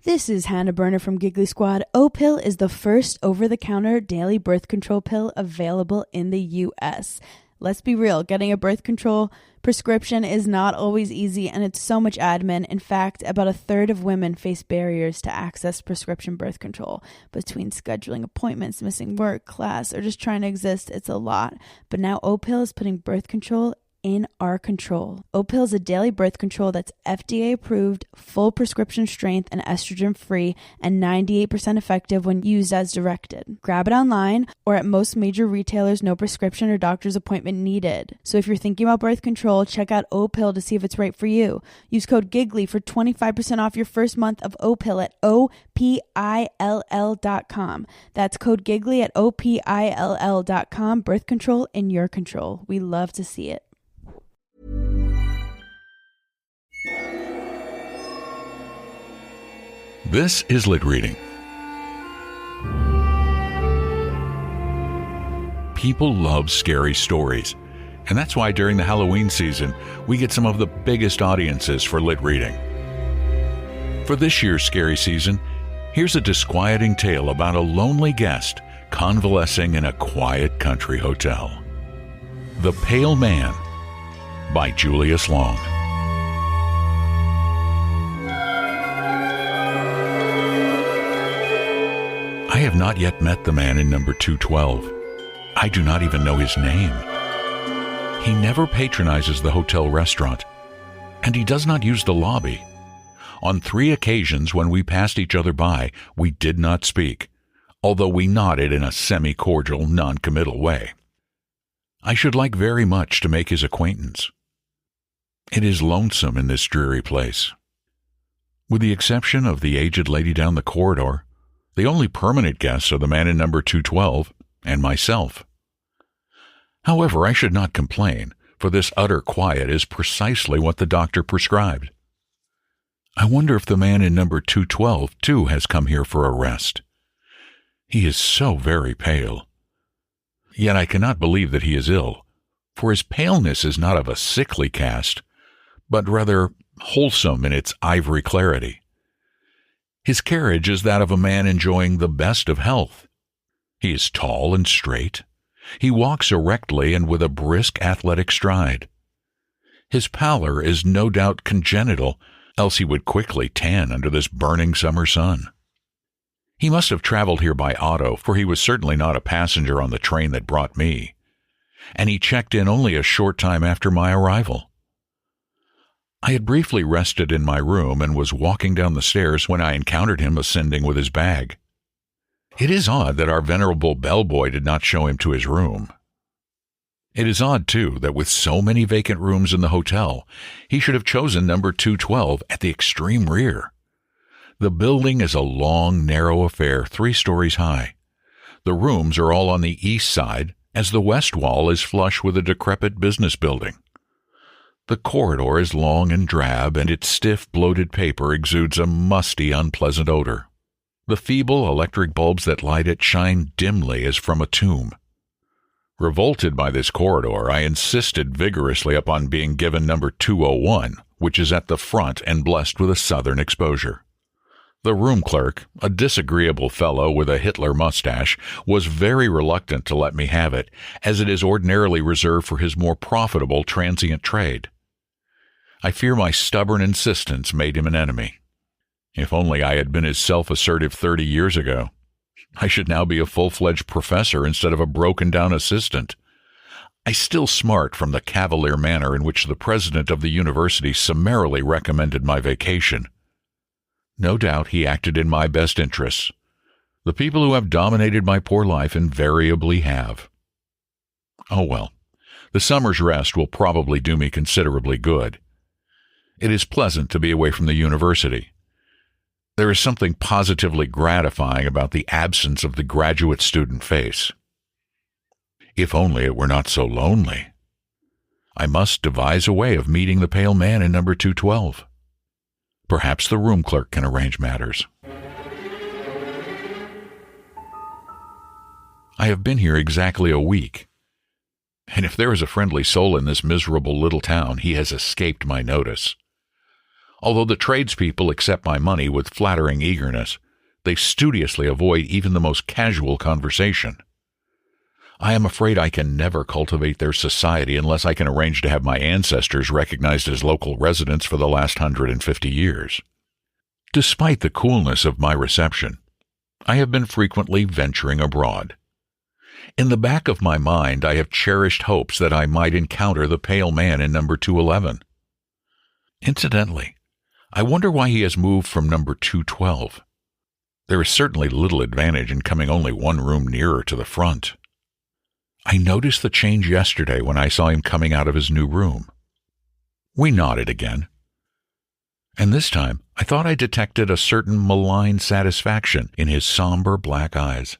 This is Hannah Berner from Giggly Squad. O-Pill is the first over-the-counter daily birth control pill available in the U.S. Let's be real, getting a birth control prescription is not always easy, and it's so much admin. In fact, about a third of women face barriers to access prescription birth control. Between scheduling appointments, missing work, class, or just trying to exist, it's a lot. But now O-Pill is putting birth control in our control. O-Pill is a daily birth control that's FDA approved, full prescription strength, and estrogen free, and 98% effective when used as directed. Grab it online or at most major retailers, no prescription or doctor's appointment needed. So if you're thinking about birth control, check out O-Pill to see if it's right for you. Use code GIGGLY for 25% off your first month of O-Pill at OPILL.com. That's code GIGGLY at OPILL.com. Birth control in your control. We love to see it. This is LitReading. People love scary stories, and that's why during the Halloween season, we get some of the biggest audiences for LitReading. For this year's scary season, here's a disquieting tale about a lonely guest convalescing in a quiet country hotel. The Pale Man by Julius Long. I have not yet met the man in number 212. I do not even know his name. He never patronizes the hotel restaurant, and he does not use the lobby. On 3 occasions when we passed each other by, we did not speak, although we nodded in a semi-cordial, non-committal way. I should like very much to make his acquaintance. It is lonesome in this dreary place. With the exception of the aged lady down the corridor, the only permanent guests are the man in number 212 and myself. However, I should not complain, for this utter quiet is precisely what the doctor prescribed. I wonder if the man in number 212, too, has come here for a rest. He is so very pale. Yet I cannot believe that he is ill, for his paleness is not of a sickly cast, but rather wholesome in its ivory clarity. His carriage is that of a man enjoying the best of health. He is tall and straight. He walks erectly and with a brisk athletic stride. His pallor is no doubt congenital, else he would quickly tan under this burning summer sun. He must have traveled here by auto, for he was certainly not a passenger on the train that brought me, and he checked in only a short time after my arrival. I had briefly rested in my room and was walking down the stairs when I encountered him ascending with his bag. It is odd that our venerable bellboy did not show him to his room. It is odd, too, that with so many vacant rooms in the hotel, he should have chosen number 212 at the extreme rear. The building is a long, narrow affair 3 stories high. The rooms are all on the east side, as the west wall is flush with a decrepit business building. The corridor is long and drab, and its stiff, bloated paper exudes a musty, unpleasant odor. The feeble electric bulbs that light it shine dimly as from a tomb. Revolted by this corridor, I insisted vigorously upon being given number 201, which is at the front and blessed with a southern exposure. The room clerk, a disagreeable fellow with a Hitler mustache, was very reluctant to let me have it, as it is ordinarily reserved for his more profitable transient trade. I fear my stubborn insistence made him an enemy. If only I had been as self-assertive 30 years ago. I should now be a full-fledged professor instead of a broken-down assistant. I still smart from the cavalier manner in which the president of the university summarily recommended my vacation. No doubt he acted in my best interests. The people who have dominated my poor life invariably have. Oh well, the summer's rest will probably do me considerably good. It is pleasant to be away from the university. There is something positively gratifying about the absence of the graduate student face. If only it were not so lonely. I must devise a way of meeting the pale man in number 212. Perhaps the room clerk can arrange matters. I have been here exactly a week, and if there is a friendly soul in this miserable little town, he has escaped my notice. Although the tradespeople accept my money with flattering eagerness, they studiously avoid even the most casual conversation. I am afraid I can never cultivate their society unless I can arrange to have my ancestors recognized as local residents for the last 150 years. Despite the coolness of my reception, I have been frequently venturing abroad. In the back of my mind, I have cherished hopes that I might encounter the pale man in number 211. Incidentally, I wonder why he has moved from number 212. There is certainly little advantage in coming only one room nearer to the front. I noticed the change yesterday when I saw him coming out of his new room. We nodded again. And this time, I thought I detected a certain malign satisfaction in his somber black eyes.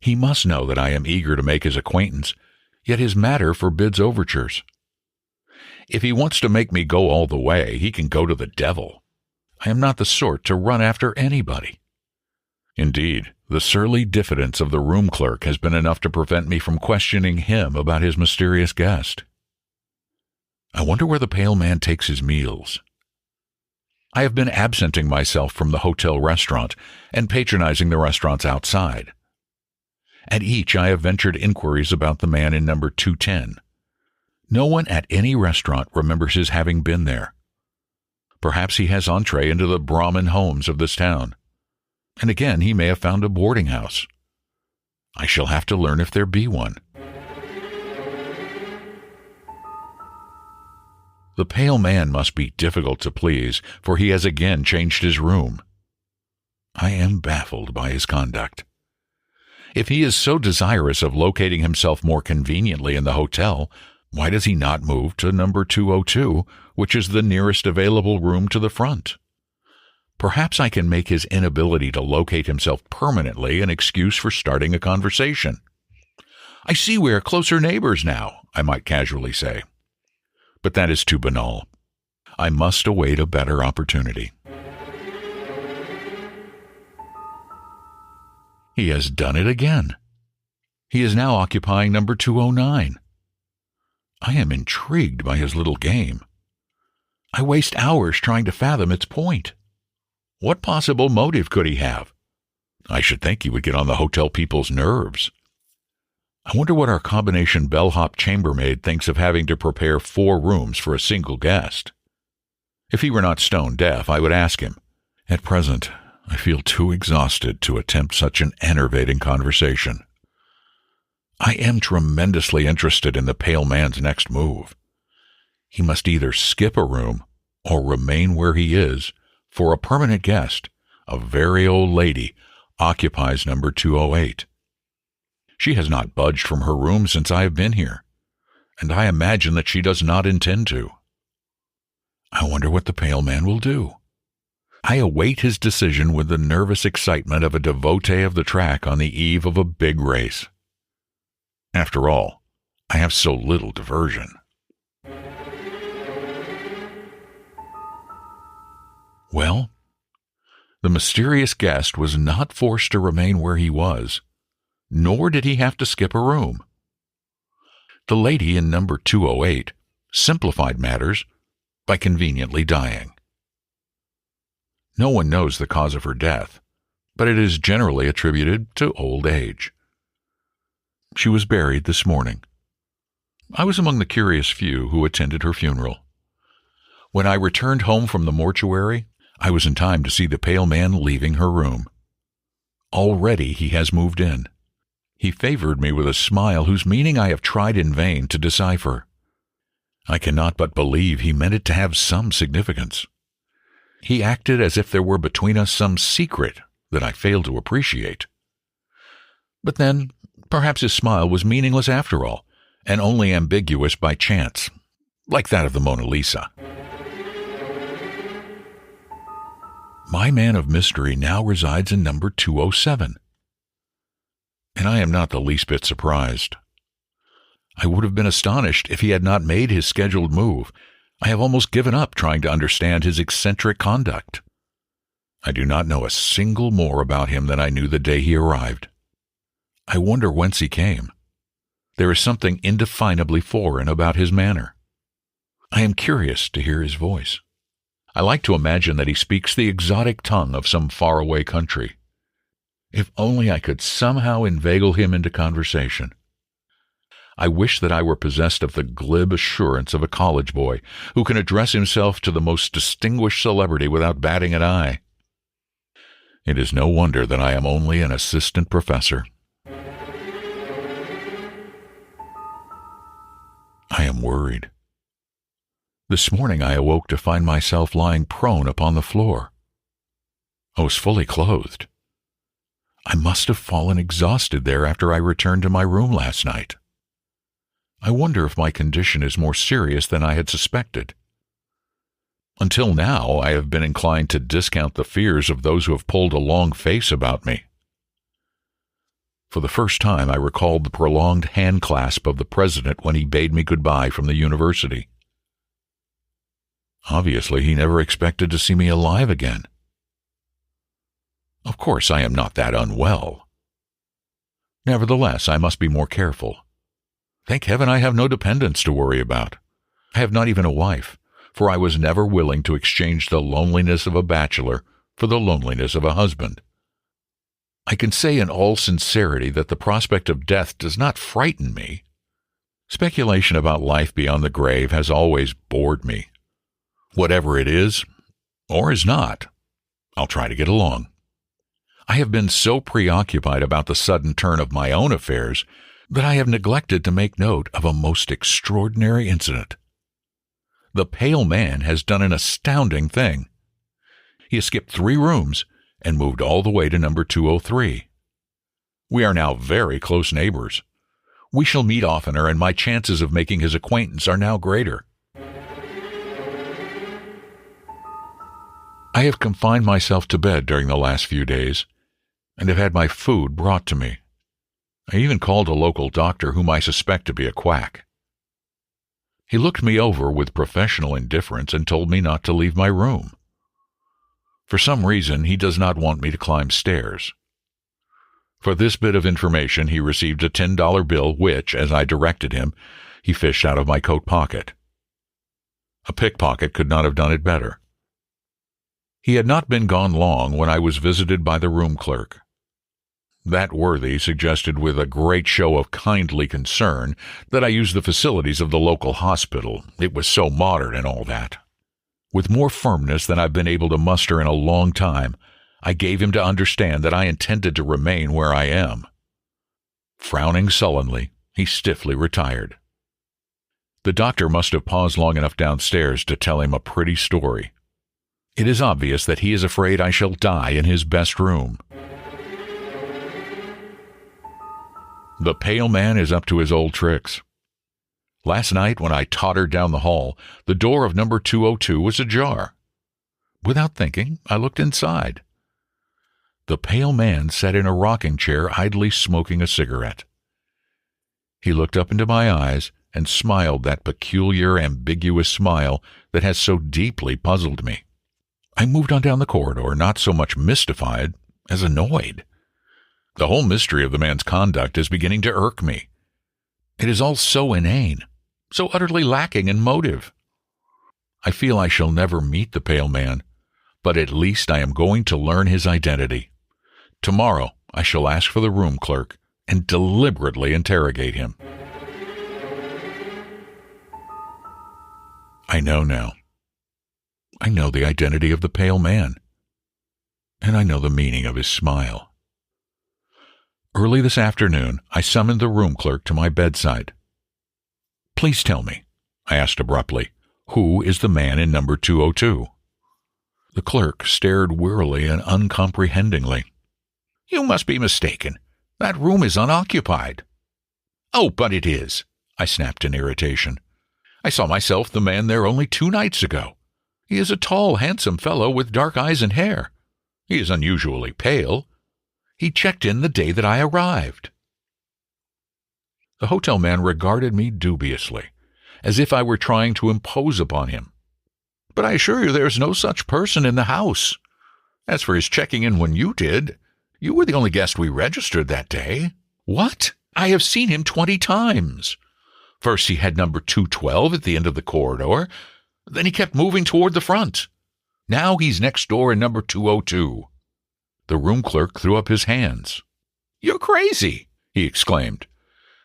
He must know that I am eager to make his acquaintance, yet his manner forbids overtures. If he wants to make me go all the way, he can go to the devil. I am not the sort to run after anybody. Indeed, the surly diffidence of the room clerk has been enough to prevent me from questioning him about his mysterious guest. I wonder where the pale man takes his meals. I have been absenting myself from the hotel restaurant and patronizing the restaurants outside. At each I have ventured inquiries about the man in number 210. No one at any restaurant remembers his having been there. Perhaps he has entree into the Brahmin homes of this town. And again, he may have found a boarding house. I shall have to learn if there be one. The pale man must be difficult to please, for he has again changed his room. I am baffled by his conduct. If he is so desirous of locating himself more conveniently in the hotel, why does he not move to number 202, which is the nearest available room to the front? Perhaps I can make his inability to locate himself permanently an excuse for starting a conversation. I see we are closer neighbors now, I might casually say. But that is too banal. I must await a better opportunity. He has done it again. He is now occupying number 209. I am intrigued by his little game. I waste hours trying to fathom its point. What possible motive could he have? I should think he would get on the hotel people's nerves. I wonder what our combination bellhop chambermaid thinks of having to prepare 4 rooms for a single guest. If he were not stone deaf, I would ask him. At present, I feel too exhausted to attempt such an enervating conversation. I am tremendously interested in the pale man's next move. He must either skip a room or remain where he is, for a permanent guest, a very old lady, occupies number 208. She has not budged from her room since I have been here, and I imagine that she does not intend to. I wonder what the pale man will do. I await his decision with the nervous excitement of a devotee of the track on the eve of a big race. After all, I have so little diversion. Well, the mysterious guest was not forced to remain where he was, nor did he have to skip a room. The lady in number 208 simplified matters by conveniently dying. No one knows the cause of her death, but it is generally attributed to old age. She was buried this morning. I was among the curious few who attended her funeral. When I returned home from the mortuary, I was in time to see the pale man leaving her room. Already he has moved in. He favored me with a smile whose meaning I have tried in vain to decipher. I cannot but believe he meant it to have some significance. He acted as if there were between us some secret that I failed to appreciate. But then, perhaps his smile was meaningless after all, and only ambiguous by chance, like that of the Mona Lisa. My man of mystery now resides in number 207. And I am not the least bit surprised. I would have been astonished if he had not made his scheduled move. I have almost given up trying to understand his eccentric conduct. I do not know a single more about him than I knew the day he arrived. I wonder whence he came. There is something indefinably foreign about his manner. I am curious to hear his voice. I like to imagine that he speaks the exotic tongue of some faraway country. If only I could somehow inveigle him into conversation. I wish that I were possessed of the glib assurance of a college boy who can address himself to the most distinguished celebrity without batting an eye. It is no wonder that I am only an assistant professor. I am worried. This morning I awoke to find myself lying prone upon the floor. I was fully clothed. I must have fallen exhausted there after I returned to my room last night. I wonder if my condition is more serious than I had suspected. Until now, I have been inclined to discount the fears of those who have pulled a long face about me. For the first time, I recalled the prolonged hand clasp of the president when he bade me goodbye from the university. Obviously, he never expected to see me alive again. Of course, I am not that unwell. Nevertheless, I must be more careful. Thank heaven I have no dependents to worry about. I have not even a wife, for I was never willing to exchange the loneliness of a bachelor for the loneliness of a husband. I can say in all sincerity that the prospect of death does not frighten me. Speculation about life beyond the grave has always bored me. Whatever it is, or is not, I'll try to get along. I have been so preoccupied about the sudden turn of my own affairs that I have neglected to make note of a most extraordinary incident. The pale man has done an astounding thing. He has skipped 3 rooms and moved all the way to number 203. We are now very close neighbors. We shall meet oftener, and my chances of making his acquaintance are now greater. I have confined myself to bed during the last few days, and have had my food brought to me. I even called a local doctor whom I suspect to be a quack. He looked me over with professional indifference and told me not to leave my room. For some reason, he does not want me to climb stairs. For this bit of information, he received a $10 bill which, as I directed him, he fished out of my coat pocket. A pickpocket could not have done it better. He had not been gone long when I was visited by the room clerk. That worthy suggested with a great show of kindly concern that I use the facilities of the local hospital. It was so modern and all that. With more firmness than I've been able to muster in a long time, I gave him to understand that I intended to remain where I am. Frowning sullenly, he stiffly retired. The doctor must have paused long enough downstairs to tell him a pretty story. It is obvious that he is afraid I shall die in his best room. The pale man is up to his old tricks. Last night, when I tottered down the hall, the door of number 202 was ajar. Without thinking, I looked inside. The pale man sat in a rocking chair, idly smoking a cigarette. He looked up into my eyes and smiled that peculiar, ambiguous smile that has so deeply puzzled me. I moved on down the corridor, not so much mystified as annoyed. The whole mystery of the man's conduct is beginning to irk me. It is all so inane, so utterly lacking in motive. I feel I shall never meet the pale man, but at least I am going to learn his identity. Tomorrow I shall ask for the room clerk and deliberately interrogate him. I know now. I know the identity of the pale man, and I know the meaning of his smile. Early this afternoon, I summoned the room clerk to my bedside. "Please tell me," I asked abruptly, "who is the man in number 202? The clerk stared wearily and uncomprehendingly. "You must be mistaken. That room is unoccupied." "Oh, but it is," I snapped in irritation. "I saw myself the man there only 2 nights ago. He is a tall, handsome fellow with dark eyes and hair. He is unusually pale. He checked in the day that I arrived." The hotel man regarded me dubiously, as if I were trying to impose upon him. "But I assure you there is no such person in the house. As for his checking in when you did, you were the only guest we registered that day." "What? I have seen him 20 times. First he had number 212 at the end of the corridor. Then he kept moving toward the front. Now he's next door in number 202. The room clerk threw up his hands. "You're crazy," he exclaimed,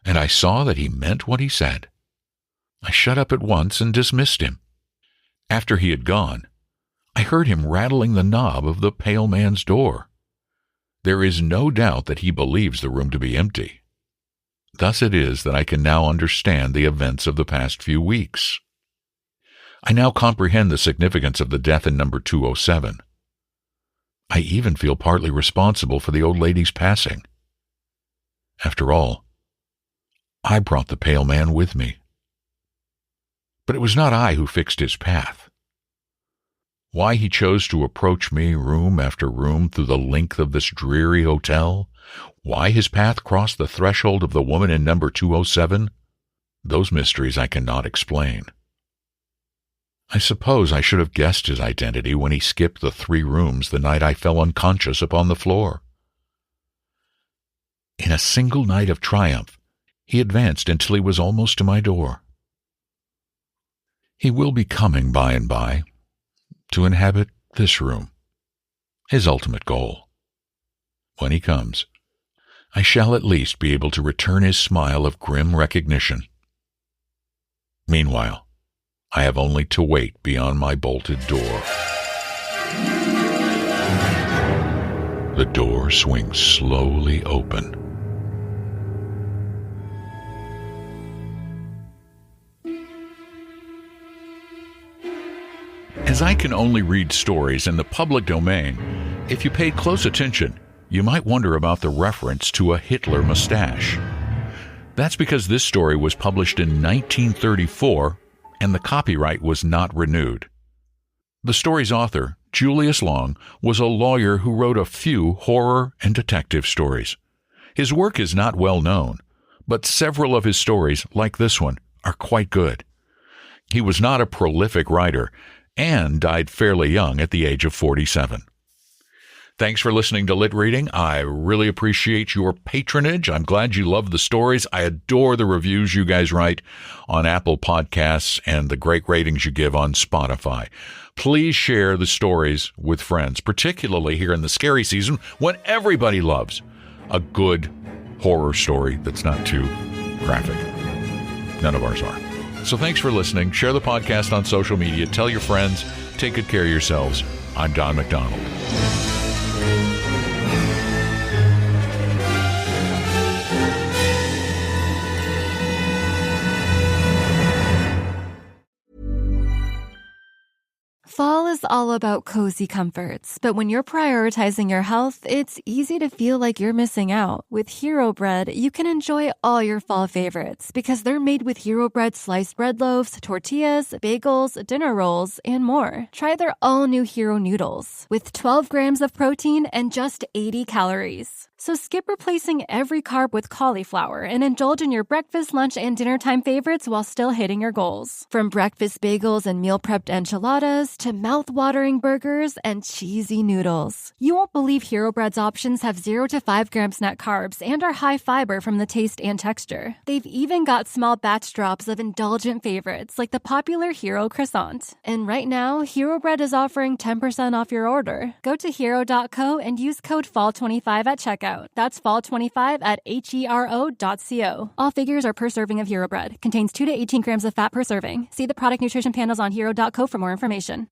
and I saw that he meant what he said. I shut up at once and dismissed him. After he had gone, I heard him rattling the knob of the pale man's door. There is no doubt that he believes the room to be empty. Thus it is that I can now understand the events of the past few weeks. I now comprehend the significance of the death in number 207. I even feel partly responsible for the old lady's passing. After all, I brought the pale man with me. But it was not I who fixed his path. Why he chose to approach me room after room through the length of this dreary hotel, why his path crossed the threshold of the woman in number 207, those mysteries I cannot explain. I suppose I should have guessed his identity when he skipped the 3 rooms the night I fell unconscious upon the floor. In a single night of triumph, he advanced until he was almost to my door. He will be coming by and by to inhabit this room, his ultimate goal. When he comes, I shall at least be able to return his smile of grim recognition. Meanwhile, I have only to wait beyond my bolted door. The door swings slowly open. As I can only read stories in the public domain, if you paid close attention, you might wonder about the reference to a Hitler mustache. That's because this story was published in 1934, and the copyright was not renewed. The story's author, Julius Long, was a lawyer who wrote a few horror and detective stories. His work is not well known, but several of his stories, like this one, are quite good. He was not a prolific writer, and died fairly young at the age of 47. Thanks for listening to Lit Reading. I really appreciate your patronage. I'm glad you love the stories. I adore the reviews you guys write on Apple Podcasts and the great ratings you give on Spotify. Please share the stories with friends, particularly here in the scary season when everybody loves a good horror story that's not too graphic. None of ours are. So thanks for listening. Share the podcast on social media. Tell your friends. Take good care of yourselves. I'm Don McDonald. Fall is all about cozy comforts, but when you're prioritizing your health, it's easy to feel like you're missing out. With Hero Bread, you can enjoy all your fall favorites because they're made with Hero Bread sliced bread loaves, tortillas, bagels, dinner rolls, and more. Try their all-new Hero Noodles with 12 grams of protein and just 80 calories. So skip replacing every carb with cauliflower and indulge in your breakfast, lunch, and dinner time favorites while still hitting your goals. From breakfast bagels and meal-prepped enchiladas to mouth-watering burgers and cheesy noodles. You won't believe Hero Bread's options have 0 to 5 grams net carbs and are high fiber from the taste and texture. They've even got small batch drops of indulgent favorites like the popular Hero Croissant. And right now, Hero Bread is offering 10% off your order. Go to hero.co and use code FALL25 at checkout. That's fall25 at hero.co. All figures are per serving of Hero Bread. Contains 2 to 18 grams of fat per serving. See the product nutrition panels on hero.co for more information.